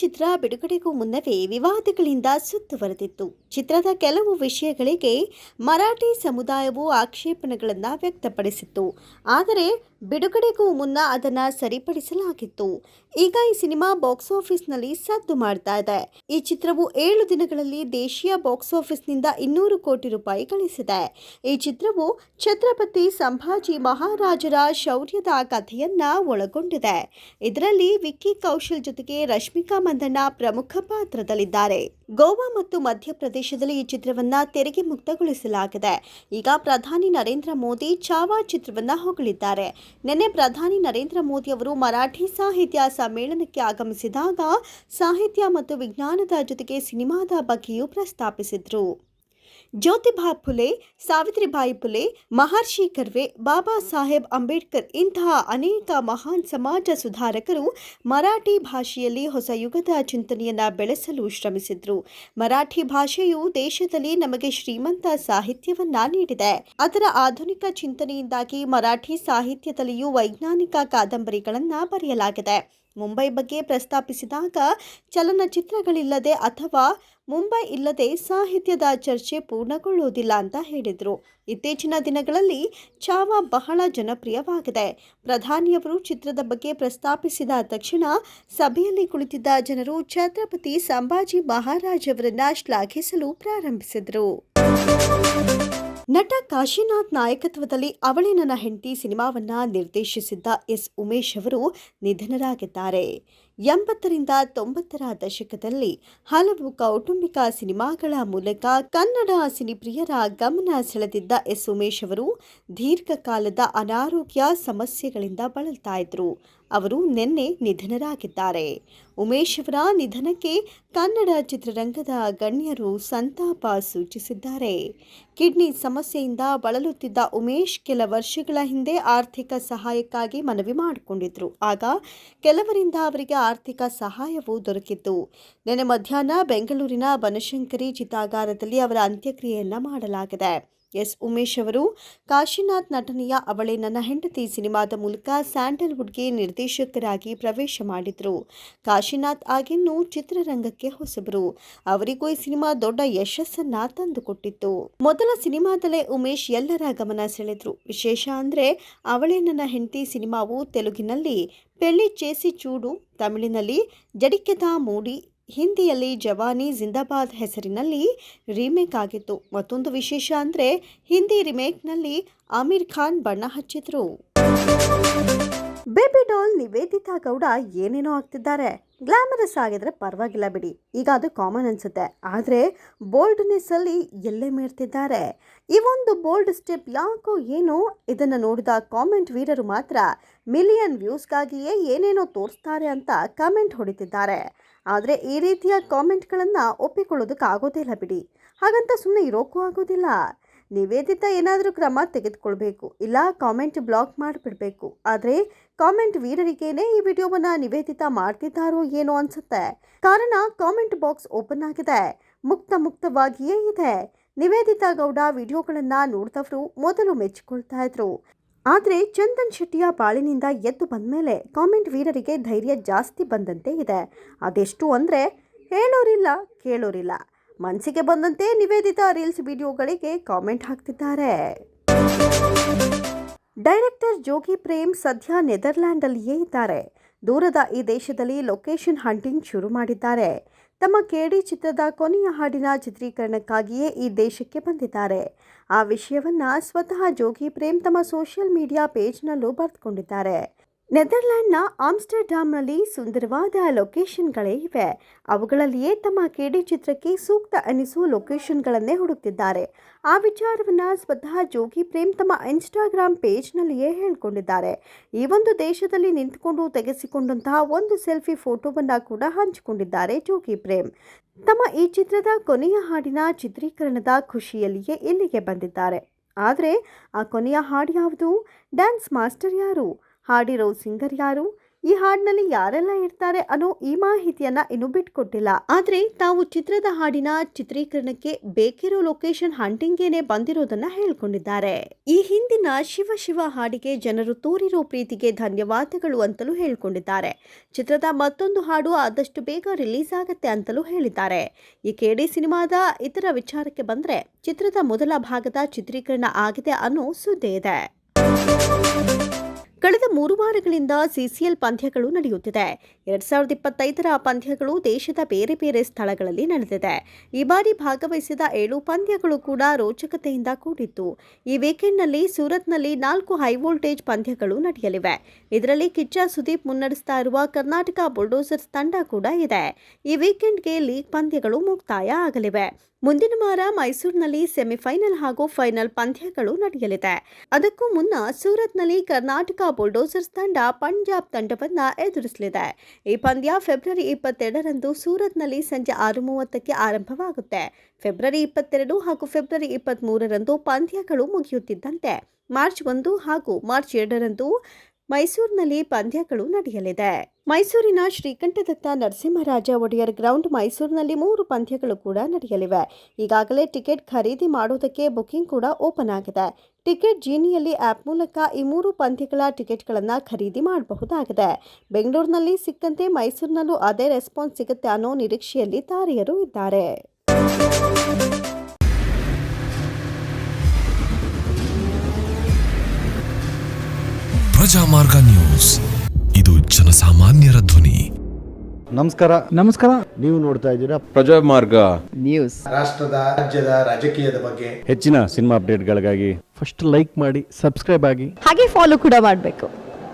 ಚಿತ್ರ ಬಿಡುಗಡೆಗೂ ಮುನ್ನವೇ ವಿವಾದಗಳಿಂದ ಸುತ್ತುವರೆದಿತ್ತು. ಚಿತ್ರದ ಕೆಲವು ವಿಷಯಗಳಿಗೆ ಮರಾಠಿ ಸಮುದಾಯವು ಆಕ್ಷೇಪಣೆಗಳನ್ನು ವ್ಯಕ್ತಪಡಿಸಿತ್ತು. ಆದರೆ ಬಿಡುಗಡೆಗೂ ಮುನ್ನ ಅದನ್ನು ಸರಿಪಡಿಸಲಾಗಿತ್ತು. ಈಗ ಈ ಸಿನಿಮಾ ಬಾಕ್ಸ್ ಆಫೀಸ್ನಲ್ಲಿ ಸದ್ದು ಮಾಡ್ತಾ ಇದೆ. ಈ ಚಿತ್ರವು 7 ದಿನಗಳಲ್ಲಿ ದೇಶೀಯ ಬಾಕ್ಸ್ ಆಫೀಸ್ನಿಂದ 200 ಕೋಟಿ ರೂಪಾಯಿ ಗಳಿಸಿದೆ. ಈ ಚಿತ್ರವು ಛತ್ರಪತಿ ಸಂಭಾಜಿ ಮಹಾರಾಜರ ಶೌರ್ಯದ ಕಥೆಯನ್ನ ಒಳಗೊಂಡಿದೆ. ಇದರಲ್ಲಿ ವಿಕ್ಕಿ ಕೌಶಲ್ ಜೊತೆಗೆ ರಶ್ಮಿಕಾ ಮಂದಣ್ಣ ಪ್ರಮುಖ ಪಾತ್ರದಲ್ಲಿದ್ದಾರೆ. ಗೋವಾ ಮತ್ತು ಮಧ್ಯಪ್ರದೇಶದಲ್ಲಿ ಈ ಚಿತ್ರವನ್ನ ತೆರಿಗೆ ಮುಕ್ತಗೊಳಿಸಲಾಗಿದೆ. ಈಗ ಪ್ರಧಾನಿ ನರೇಂದ್ರ ಮೋದಿ ಚಾವಾ ಚಿತ್ರವನ್ನ ಹೊಗಳಿದ್ದಾರೆ. ನಿನ್ನೆ ಪ್ರಧಾನಿ ನರೇಂದ್ರ ಮೋದಿ ಅವರು ಮರಾಠಿ ಸಾಹಿತ್ಯ ಸಮ್ಮೇಳನಕ್ಕೆ ಆಗಮಿಸಿದಾಗ ಸಾಹಿತ್ಯ ಮತ್ತು ವಿಜ್ಞಾನದ ಜೊತೆಗೆ ಸಿನಿಮಾದ ಬಗ್ಗೆಯೂ ಪ್ರಸ್ತಾಪಿಸಿದ್ರು. ಜ್ಯೋತಿಬಾ ಫುಲೆ, ಸಾವಿತ್ರಿಬಾಯಿ ಫುಲೆ, ಮಹರ್ಷಿ ಕರ್ವೆ, ಬಾಬಾ ಸಾಹೇಬ್ ಅಂಬೇಡ್ಕರ್ ಇಂತಹ ಅನೇಕ ಮಹಾನ್ ಸಮಾಜ ಸುಧಾರಕರು ಮರಾಠಿ ಭಾಷೆಯಲ್ಲಿ ಹೊಸ ಯುಗದ ಚಿಂತನೆಯನ್ನ ಬೆಳೆಸಲು ಶ್ರಮಿಸಿದ್ರು. ಮರಾಠಿ ಭಾಷೆಯು ದೇಶದಲ್ಲಿ ನಮಗೆ ಶ್ರೀಮಂತ ಸಾಹಿತ್ಯವನ್ನ ನೀಡಿದೆ. ಅದರ ಆಧುನಿಕ ಚಿಂತನೆಯಿಂದಾಗಿ ಮರಾಠಿ ಸಾಹಿತ್ಯದಲ್ಲಿಯೂ ವೈಜ್ಞಾನಿಕ ಕಾದಂಬರಿಗಳನ್ನ ಬರೆಯಲಾಗಿದೆ. ಮುಂಬೈ ಬಗ್ಗೆ ಪ್ರಸ್ತಾಪಿಸಿದಾಗ ಚಲನಚಿತ್ರಗಳಿಲ್ಲದೆ ಅಥವಾ ಮುಂಬೈ ಇಲ್ಲದೆ ಸಾಹಿತ್ಯದ ಚರ್ಚೆ ಪೂರ್ಣಗೊಳ್ಳುವುದಿಲ್ಲ ಅಂತ ಹೇಳಿದರು. ಇತ್ತೀಚಿನ ದಿನಗಳಲ್ಲಿ ಚಾವಾ ಬಹಳ ಜನಪ್ರಿಯವಾಗಿದೆ. ಪ್ರಧಾನಿಯವರು ಚಿತ್ರದ ಬಗ್ಗೆ ಪ್ರಸ್ತಾಪಿಸಿದ ತಕ್ಷಣ ಸಭೆಯಲ್ಲಿ ಕುಳಿತಿದ್ದ ಜನರು ಛತ್ರಪತಿ ಸಂಭಾಜಿ ಮಹಾರಾಜ್ ಅವರನ್ನ ಶ್ಲಾಘಿಸಲು ಪ್ರಾರಂಭಿಸಿದರು. ನಟ ಕಾಶಿನಾಥ್ ನಾಯಕತ್ವದಲ್ಲಿ ಅವಳೇ ನನ್ನ ಹೆಂಡತಿ ಸಿನಿಮಾವನ್ನ ನಿರ್ದೇಶಿಸಿದ್ದ ಎಸ್ ಉಮೇಶ್ ಅವರು ನಿಧನರಾಗಿದ್ದಾರೆ. 80ರಿಂದ 90ರ ದಶಕದಲ್ಲಿ ಹಲವು ಕೌಟುಂಬಿಕ ಸಿನಿಮಾಗಳ ಮೂಲಕ ಕನ್ನಡ ಸಿನಿಪ್ರಿಯರ ಗಮನ ಸೆಳೆದಿದ್ದ ಎಸ್ ಉಮೇಶ್ ಅವರು ದೀರ್ಘಕಾಲದ ಅನಾರೋಗ್ಯ ಸಮಸ್ಯೆಗಳಿಂದ ಬಳಲ್ತಾ ಇದ್ರು. ಅವರು ನಿನ್ನೆ ನಿಧನರಾಗಿದ್ದಾರೆ. ಉಮೇಶ್ ಅವರ ನಿಧನಕ್ಕೆ ಕನ್ನಡ ಚಿತ್ರರಂಗದ ಗಣ್ಯರು ಸಂತಾಪ ಸೂಚಿಸಿದ್ದಾರೆ. ಕಿಡ್ನಿ ಸಮಸ್ಯೆಯಿಂದ ಬಳಲುತ್ತಿದ್ದ ಉಮೇಶ್ ಕೆಲ ವರ್ಷಗಳ ಹಿಂದೆ ಆರ್ಥಿಕ ಸಹಾಯಕ್ಕಾಗಿ ಮನವಿ ಮಾಡಿಕೊಂಡಿದ್ರು. ಆಗ ಕೆಲವರಿಂದ ಅವರಿಗೆ ಆರ್ಥಿಕ ಸಹಾಯವೂ ದೊರಕಿತ್ತು. ನಿನ್ನೆ ಮಧ್ಯಾಹ್ನ ಬೆಂಗಳೂರಿನ ಬನಶಂಕರಿ ಚಿತಾಗಾರದಲ್ಲಿ ಅವರ ಅಂತ್ಯಕ್ರಿಯೆಯನ್ನ ಮಾಡಲಾಗಿದೆ. ಎಸ್ ಉಮೇಶ್ ಅವರು ಕಾಶಿನಾಥ್ ನಟನೆಯ ಅವಳೇ ನನ್ನ ಹೆಂಡತಿ ಸಿನಿಮಾದ ಮೂಲಕ ಸ್ಯಾಂಡಲ್ವುಡ್ಗೆ ನಿರ್ದೇಶಕರಾಗಿ ಪ್ರವೇಶ ಮಾಡಿದ್ರು. ಕಾಶಿನಾಥ್ ಆಗಿನ್ನೂ ಚಿತ್ರರಂಗಕ್ಕೆ ಹೊಸಬರು. ಅವರಿಗೂ ಈ ಸಿನಿಮಾ ದೊಡ್ಡ ಯಶಸ್ಸನ್ನ ತಂದುಕೊಟ್ಟಿತ್ತು. ಮೊದಲ ಸಿನಿಮಾದಲ್ಲೇ ಉಮೇಶ್ ಎಲ್ಲರ ಗಮನ ಸೆಳೆದ್ರು. ವಿಶೇಷ ಅಂದ್ರೆ ಅವಳೇ ನನ್ನ ಹೆಂಡತಿ ಸಿನಿಮಾವು ತೆಲುಗಿನಲ್ಲಿ ಪೆಳ್ಳಿ ಚೇಸಿ ಚೂಡು, ತಮಿಳಿನಲ್ಲಿ ಜಡಿಕೆದ ಮೂಡಿ, ಹಿಂದಿಯಲ್ಲಿ ಜವಾನಿ ಜಿಂದಾಬಾದ್ ಹೆಸರಿನಲ್ಲಿ ರೀಮೇಕ್ ಆಗಿತ್ತು. ಮತ್ತೊಂದು ವಿಶೇಷ ಅಂದರೆ ಹಿಂದಿ ರಿಮೇಕ್ನಲ್ಲಿ ಆಮಿರ್ ಖಾನ್ ಬಣ್ಣ ಹಚ್ಚಿದ್ರು. ಬೇಬಿ ಡಾಲ್ ನಿವೇದಿತಾ ಗೌಡ ಏನೇನೋ ಆಗ್ತಿದ್ದಾರೆ. ಗ್ಲಾಮರಸ್ ಆಗಿದ್ರೆ ಪರವಾಗಿಲ್ಲ ಬಿಡಿ, ಈಗ ಅದು ಕಾಮನ್ ಅನ್ಸುತ್ತೆ. ಆದರೆ ಬೋಲ್ಡ್ನೆಸ್ ಅಲ್ಲಿ ಎಲ್ಲೇ ಮೀರ್ತಿದ್ದಾರೆ. ಈ ಒಂದು ಬೋಲ್ಡ್ ಸ್ಟೆಪ್ ಯಾಕೋ ಏನೋ ಇದನ್ನು ನೋಡಿದ ಕಾಮೆಂಟ್ ವೀರರು ಮಾತ್ರ ಮಿಲಿಯನ್ ವ್ಯೂಸ್ಗಾಗಿಯೇ ಏನೇನೋ ತೋರಿಸ್ತಾರೆ ಅಂತ ಕಾಮೆಂಟ್ ಹೊಡಿತಿದ್ದಾರೆ. ಆದರೆ ಈ ರೀತಿಯ ಕಾಮೆಂಟ್ಗಳನ್ನು ಒಪ್ಪಿಕೊಳ್ಳೋದಕ್ಕಾಗೋದಿಲ್ಲ ಬಿಡಿ. ಹಾಗಂತ ಸುಮ್ಮನೆ ಇರೋಕ್ಕೂ ಆಗೋದಿಲ್ಲ. ನಿವೇದಿತಾ ಏನಾದರೂ ಕ್ರಮ ತೆಗೆದುಕೊಳ್ಬೇಕು, ಇಲ್ಲ ಕಾಮೆಂಟ್ ಬ್ಲಾಕ್ ಮಾಡಿಬಿಡಬೇಕು. ಆದರೆ ಕಾಮೆಂಟ್ ವೀರರಿಗೇನೆ ಈ ವಿಡಿಯೋವನ್ನು ನಿವೇದಿತಾ ಮಾಡ್ತಿದ್ದಾರೋ ಏನೋ ಅನ್ಸುತ್ತೆ. ಕಾರಣ ಕಾಮೆಂಟ್ ಬಾಕ್ಸ್ ಓಪನ್ ಆಗಿದೆ, ಮುಕ್ತವಾಗಿಯೇ ಇದೆ. ನಿವೇದಿತಾ ಗೌಡ ವಿಡಿಯೋಗಳನ್ನು ನೋಡಿದವರು ಮೊದಲು ಮೆಚ್ಚಿಕೊಳ್ತಾ ಇದ್ರು. ಆದರೆ ಚಂದನ್ ಶೆಟ್ಟಿಯ ಬಾಳಿನಿಂದ ಎದ್ದು ಬಂದ ಮೇಲೆ ಕಾಮೆಂಟ್ ವೀರರಿಗೆ ಧೈರ್ಯ ಜಾಸ್ತಿ ಬಂದಂತೆ ಇದೆ. ಅದೆಷ್ಟು ಅಂದರೆ ಹೇಳೋರಿಲ್ಲ ಕೇಳೋರಿಲ್ಲ. ಮನಸ್ಸಿಗೆ ಬಂದಂತೆ ನಿವೇದಿತಾ ರೀಲ್ಸ್ ವಿಡಿಯೋಗಳಿಗೆ ಕಾಮೆಂಟ್ ಹಾಕ್ತಿದ್ದಾರೆ. ಡೈರೆಕ್ಟರ್ ಜೋಗಿ ಪ್ರೇಮ್ ಸದ್ಯ ನೆದರ್ಲ್ಯಾಂಡಲ್ಲಿಯೇ ಇದ್ದಾರೆ. ದೂರದ ಈ ದೇಶದಲ್ಲಿ ಲೊಕೇಶನ್ ಹಂಟಿಂಗ್ ಶುರು ಮಾಡಿದ್ದಾರೆ. ತಮ್ಮ ಕೇಡಿ ಚಿತ್ರದ ಕೊನೆಯ ಹಾಡಿನ ಚಿತ್ರೀಕರಣಕ್ಕಾಗಿಯೇ ಈ ದೇಶಕ್ಕೆ ಬಂದಿದ್ದಾರೆ. ಆ ವಿಷಯವನ್ನ ಸ್ವತಃ ಜೋಗಿ ಪ್ರೇಮ್ ತಮ್ಮ ಸೋಷಿಯಲ್ ಮೀಡಿಯಾ ಪೇಜ್ನಲ್ಲೂ ಬರೆದುಕೊಂಡಿದ್ದಾರೆ. ನೆದರ್ಲ್ಯಾಂಡ್ನ ಆಮ್ಸ್ಟರ್ಡ್ಯಾಮ್ನಲ್ಲಿ ಸುಂದರವಾದ ಲೊಕೇಶನ್ಗಳೇ ಇವೆ. ಅವುಗಳಲ್ಲಿಯೇ ತಮ್ಮ ಕೇಡಿ ಚಿತ್ರಕ್ಕೆ ಸೂಕ್ತ ಅನಿಸುವ ಲೊಕೇಶನ್ಗಳನ್ನೇ ಹುಡುಕ್ತಿದ್ದಾರೆ. ಆ ವಿಚಾರವನ್ನು ಸ್ವತಃ ಜೋಗಿ ಪ್ರೇಮ್ ತಮ್ಮ ಇನ್ಸ್ಟಾಗ್ರಾಮ್ ಪೇಜ್ನಲ್ಲಿಯೇ ಹೇಳಿಕೊಂಡಿದ್ದಾರೆ. ಈ ಒಂದು ದೇಶದಲ್ಲಿ ನಿಂತುಕೊಂಡು ತೆಗೆಸಿಕೊಂಡಂತಹ ಒಂದು ಸೆಲ್ಫಿ ಫೋಟೋವನ್ನು ಕೂಡ ಹಂಚಿಕೊಂಡಿದ್ದಾರೆ ಜೋಗಿ ಪ್ರೇಮ್. ತಮ್ಮ ಈ ಚಿತ್ರದ ಕೊನೆಯ ಹಾಡಿನ ಚಿತ್ರೀಕರಣದ ಖುಷಿಯಲ್ಲಿಯೇ ಇಲ್ಲಿಗೆ ಬಂದಿದ್ದಾರೆ. ಆದರೆ ಆ ಕೊನೆಯ ಹಾಡು ಯಾವುದು? ಡ್ಯಾನ್ಸ್ ಮಾಸ್ಟರ್ ಯಾರು? ಹಾಡಿರೋ ಸಿಂಗರ್ ಯಾರು? ಈ ಹಾಡಿನಲ್ಲಿ ಯಾರೆಲ್ಲ ಇರ್ತಾರೆ ಅನ್ನೋ ಈ ಮಾಹಿತಿಯನ್ನ ಇನ್ನು ಬಿಟ್ಕೊಟ್ಟಿಲ್ಲ. ಆದ್ರೆ ತಾವು ಚಿತ್ರದ ಹಾಡಿನ ಚಿತ್ರೀಕರಣಕ್ಕೆ ಬೇಕಿರೋ ಲೊಕೇಶನ್ ಹಂಟಿಂಗೇನೆ ಬಂದಿರೋದನ್ನ ಹೇಳ್ಕೊಂಡಿದ್ದಾರೆ. ಈ ಹಿಂದಿನ ಶಿವ ಶಿವ ಹಾಡಿಗೆ ಜನರು ತೋರಿರೋ ಪ್ರೀತಿಗೆ ಧನ್ಯವಾದಗಳು ಅಂತಲೂ ಹೇಳ್ಕೊಂಡಿದ್ದಾರೆ. ಚಿತ್ರದ ಮತ್ತೊಂದು ಹಾಡು ಆದಷ್ಟು ಬೇಗ ರಿಲೀಸ್ ಆಗತ್ತೆ ಅಂತಲೂ ಹೇಳಿದ್ದಾರೆ. ಈ ಕೇಡಿ ಸಿನಿಮಾದ ಇತರ ವಿಚಾರಕ್ಕೆ ಬಂದ್ರೆ ಚಿತ್ರದ ಮೊದಲ ಭಾಗದ ಚಿತ್ರೀಕರಣ ಆಗಿದೆ ಅನ್ನೋ ಸುದ್ದಿ ಇದೆ. ಕಳೆದ 3 ವಾರಗಳಿಂದ ಸಿಸಿಎಲ್ ಪಂದ್ಯಗಳು ನಡೆಯುತ್ತಿದೆ. 2025ರ ಪಂದ್ಯಗಳು ದೇಶದ ಬೇರೆ ಬೇರೆ ಸ್ಥಳಗಳಲ್ಲಿ ನಡೆದಿದೆ. ಈ ಬಾರಿ ಭಾಗವಹಿಸಿದ 7 ಪಂದ್ಯಗಳು ಕೂಡ ರೋಚಕತೆಯಿಂದ ಕೂಡಿತ್ತು. ಈ ವೀಕೆಂಡ್ನಲ್ಲಿ ಸೂರತ್ನಲ್ಲಿ 4 ಹೈವೋಲ್ಟೇಜ್ ಪಂದ್ಯಗಳು ನಡೆಯಲಿವೆ. ಇದರಲ್ಲಿ ಕಿಚ್ಚ ಸುದೀಪ್ ಮುನ್ನಡೆಸ್ತಾ ಇರುವ ಕರ್ನಾಟಕ ಬುಲ್ಡೋಸರ್ಸ್ ತಂಡ ಕೂಡ ಇದೆ. ಈ ವೀಕೆಂಡ್ಗೆ ಲೀಗ್ ಪಂದ್ಯಗಳು ಮುಕ್ತಾಯ ಆಗಲಿವೆ. ಮುಂದಿನ ವಾರ ಮೈಸೂರಿನಲ್ಲಿ ಸೆಮಿಫೈನಲ್ ಹಾಗೂ ಫೈನಲ್ ಪಂದ್ಯಗಳು ನಡೆಯಲಿದೆ. ಅದಕ್ಕೂ ಮುನ್ನ ಸೂರತ್ನಲ್ಲಿ ಕರ್ನಾಟಕ ಬುಲ್ಡೋಸರ್ಸ್ ತಂಡ ಪಂಜಾಬ್ ತಂಡವನ್ನ ಎದುರಿಸಲಿದೆ. ಈ ಪಂದ್ಯ ಫೆಬ್ರವರಿ 22ರಂದು ಸೂರತ್ನಲ್ಲಿ ಸಂಜೆ 6:30ಕ್ಕೆ ಆರಂಭವಾಗುತ್ತೆ. ಫೆಬ್ರವರಿ 22 ಹಾಗೂ ಫೆಬ್ರವರಿ 23ರಂದು ಪಂದ್ಯಗಳು ಮುಗಿಯುತ್ತಿದ್ದಂತೆ ಮಾರ್ಚ್ 1 ಹಾಗೂ ಮಾರ್ಚ್ 2ರಂದು ಮೈಸೂರಿನಲ್ಲಿ ಪಂದ್ಯಗಳು ನಡೆಯಲಿದೆ. ಮೈಸೂರಿನ ಶ್ರೀಕಂಠದತ್ತ ನರಸಿಂಹರಾಜ ಒಡೆಯರ್ ಗ್ರೌಂಡ್ ಮೈಸೂರಿನಲ್ಲಿ 3 ಪಂದ್ಯಗಳು ಕೂಡ ನಡೆಯಲಿವೆ. ಈಗಾಗಲೇ ಟಿಕೆಟ್ ಖರೀದಿ ಮಾಡೋದಕ್ಕೆ ಬುಕಿಂಗ್ ಕೂಡ ಓಪನ್ ಆಗಿದೆ. ಟಿಕೆಟ್ ಜೀನಿಯಲ್ಲಿ ಆ್ಯಪ್ ಮೂಲಕ ಈ 3 ಪಂದ್ಯಗಳ ಟಿಕೆಟ್ಗಳನ್ನು ಖರೀದಿ ಮಾಡಬಹುದಾಗಿದೆ. ಬೆಂಗಳೂರಿನಲ್ಲಿ ಸಿಕ್ಕಂತೆ ಮೈಸೂರಿನಲ್ಲೂ ಅದೇ ರೆಸ್ಪಾನ್ಸ್ ಸಿಗುತ್ತೆ ಅನ್ನೋ ನಿರೀಕ್ಷೆಯಲ್ಲಿ ತಾರೆಯರು ಇದ್ದಾರೆ. ಪ್ರಜಾಮಾರ್ಗ ನ್ಯೂಸ್, ಇದು ಜನಸಾಮಾನ್ಯರ ಧ್ವನಿ. ನಮಸ್ಕಾರ. ನೀವು ನೋಡ್ತಾ ಇದ್ದೀರಾ ಪ್ರಜಾಮಾರ್ಗ ನ್ಯೂಸ್. ರಾಷ್ಟ್ರದ ರಾಜ್ಯದ ರಾಜಕೀಯದ ಬಗ್ಗೆ ಹೆಚ್ಚಿನ ಸಿನಿಮಾ ಅಪ್ಡೇಟ್ಗಳಿಗಾಗಿ ಫಸ್ಟ್ ಲೈಕ್ ಮಾಡಿ, ಸಬ್ಸ್ಕ್ರೈಬ್ ಆಗಿ, ಹಾಗೆ ಫಾಲೋ ಕೂಡ ಮಾಡಬೇಕು.